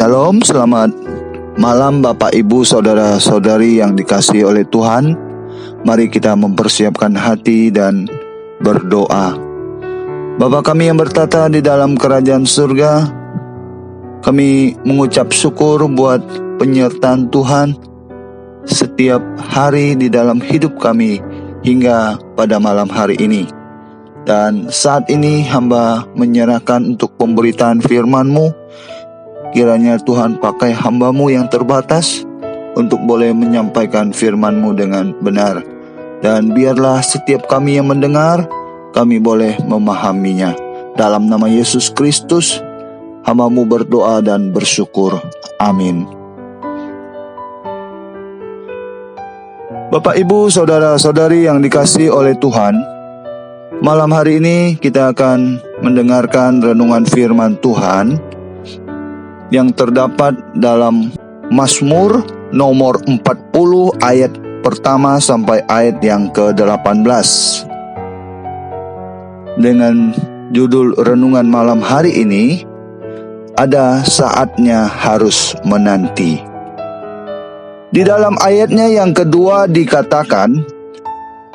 Shalom, selamat malam Bapak Ibu Saudara-saudari yang dikasihi oleh Tuhan. Mari kita mempersiapkan hati dan berdoa. Bapa kami yang bertata di dalam kerajaan surga, kami mengucap syukur buat penyertaan Tuhan setiap hari di dalam hidup kami hingga pada malam hari ini. Dan saat ini hamba menyerahkan untuk pemberitaan firman-Mu. Kiranya Tuhan pakai hamba-Mu yang terbatas untuk boleh menyampaikan firman-Mu dengan benar. Dan biarlah setiap kami yang mendengar, kami boleh memahaminya. Dalam nama Yesus Kristus, hamba-Mu berdoa dan bersyukur. Amin. Bapak, Ibu, Saudara-saudari yang dikasihi oleh Tuhan, malam hari ini kita akan mendengarkan renungan firman Tuhan yang terdapat dalam Mazmur nomor 40 ayat pertama sampai ayat yang ke-18. Dengan judul renungan malam hari ini, ada saatnya harus menanti. Di dalam ayatnya yang kedua dikatakan,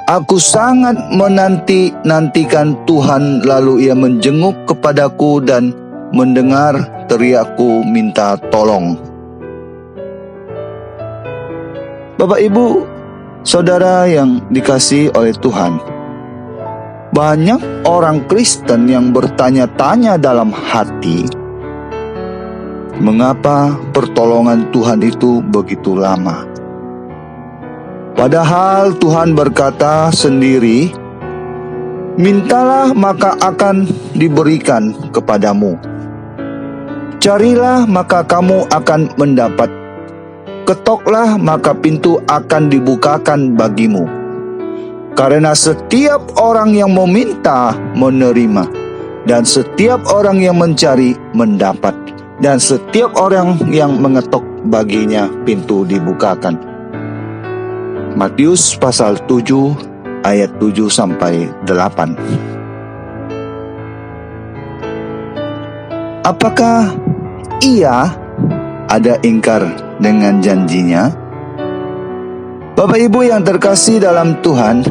aku sangat menanti-nantikan Tuhan, lalu Ia menjenguk kepadaku dan mendengar teriakku minta tolong. Bapak, Ibu, Saudara yang dikasihi oleh Tuhan, banyak orang Kristen yang bertanya-tanya dalam hati, mengapa pertolongan Tuhan itu begitu lama? Padahal Tuhan berkata sendiri, mintalah maka akan diberikan kepadamu. Carilah maka kamu akan mendapat. Ketoklah maka pintu akan dibukakan bagimu. Karena setiap orang yang meminta menerima, dan setiap orang yang mencari mendapat, dan setiap orang yang mengetok baginya pintu dibukakan. Matius pasal 7 ayat 7 sampai 8. Apakah Ia ada ingkar dengan janjinya? Bapak Ibu yang terkasih dalam Tuhan,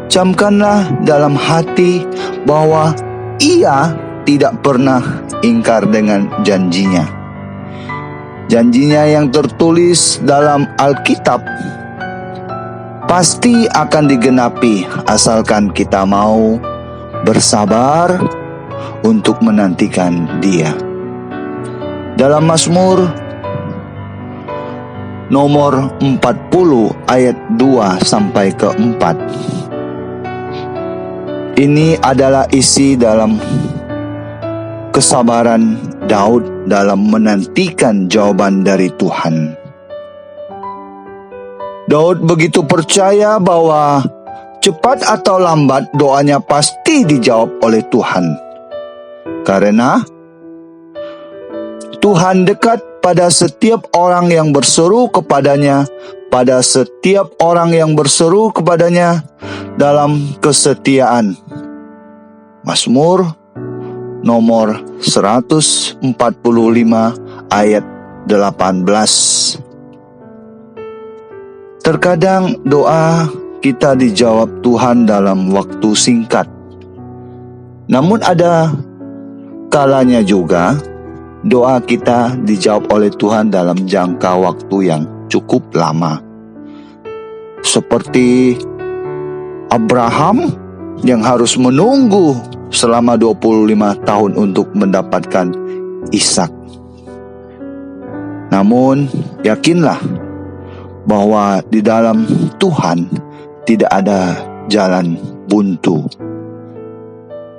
camkanlah dalam hati bahwa Ia tidak pernah ingkar dengan janjinya. Janjinya yang tertulis dalam Alkitab pasti akan digenapi asalkan kita mau bersabar untuk menantikan Dia. Dalam Mazmur nomor 40 ayat 2 sampai ke 4. Ini adalah isi dalam kesabaran Daud dalam menantikan jawaban dari Tuhan. Daud begitu percaya bahwa cepat atau lambat doanya pasti dijawab oleh Tuhan. Karena Tuhan dekat pada setiap orang yang berseru kepadanya, pada setiap orang yang berseru kepadanya dalam kesetiaan. Mazmur nomor 145 ayat 18. Terkadang doa kita dijawab Tuhan dalam waktu singkat. Namun ada kalanya juga doa kita dijawab oleh Tuhan dalam jangka waktu yang cukup lama. Seperti Abraham yang harus menunggu selama 25 tahun untuk mendapatkan Ishak. Namun yakinlah bahwa di dalam Tuhan tidak ada jalan buntu.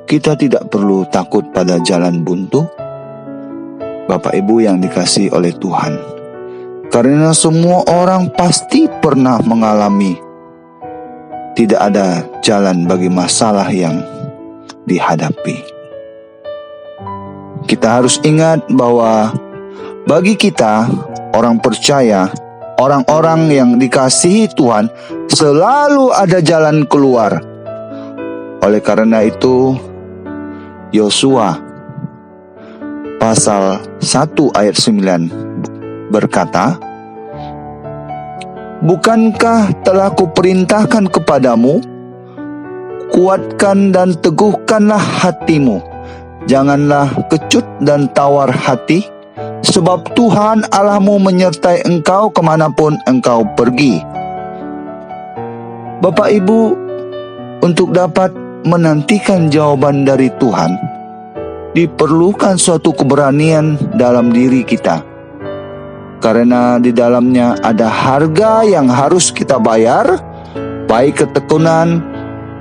Kita tidak perlu takut pada jalan buntu, Bapak Ibu yang dikasihi oleh Tuhan. Karena semua orang pasti pernah mengalami tidak ada jalan bagi masalah yang dihadapi. Kita harus ingat bahwa bagi kita, orang percaya, orang-orang yang dikasihi Tuhan, selalu ada jalan keluar. Oleh karena itu, Yosua pasal 1 ayat 9 berkata, "Bukankah telah kuperintahkan kepadamu, kuatkan dan teguhkanlah hatimu, janganlah kecut dan tawar hati, sebab Tuhan Allahmu menyertai engkau kemanapun engkau pergi." Bapak Ibu, untuk dapat menantikan jawaban dari Tuhan, diperlukan suatu keberanian dalam diri kita. Karena di dalamnya ada harga yang harus kita bayar, baik ketekunan,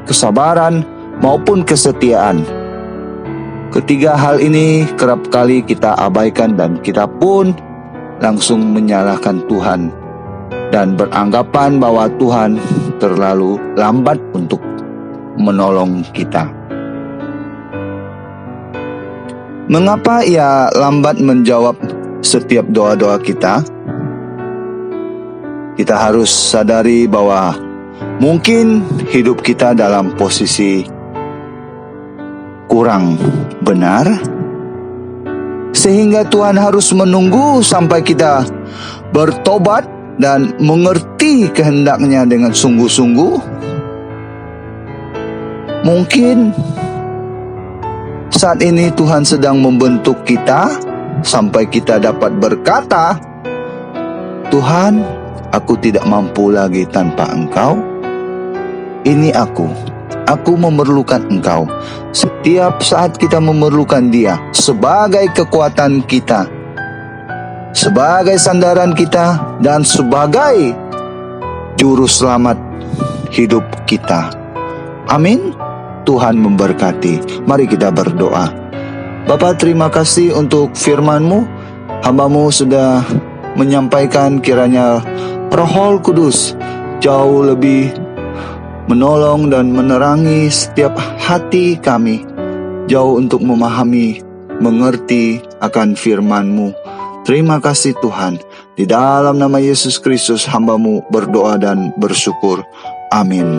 kesabaran, maupun kesetiaan. Ketiga hal ini kerap kali kita abaikan dan kita pun langsung menyalahkan Tuhan dan beranggapan bahwa Tuhan terlalu lambat untuk menolong kita. Mengapa Ia lambat menjawab setiap doa-doa kita? Kita harus sadari bahwa mungkin hidup kita dalam posisi kurang benar, sehingga Tuhan harus menunggu sampai kita bertobat dan mengerti kehendaknya dengan sungguh-sungguh. Mungkin saat ini Tuhan sedang membentuk kita sampai kita dapat berkata, "Tuhan, aku tidak mampu lagi tanpa Engkau. Ini aku memerlukan Engkau." Setiap saat kita memerlukan Dia sebagai kekuatan kita, sebagai sandaran kita, dan sebagai juru selamat hidup kita. Amin. Tuhan memberkati. Mari kita berdoa. Bapa, terima kasih untuk firman-Mu. Hamba-Mu sudah menyampaikan, kiranya Roh Kudus jauh lebih menolong dan menerangi setiap hati kami, jauh untuk memahami, mengerti akan firman-Mu. Terima kasih Tuhan. Di dalam nama Yesus Kristus hamba-Mu berdoa dan bersyukur. Amin.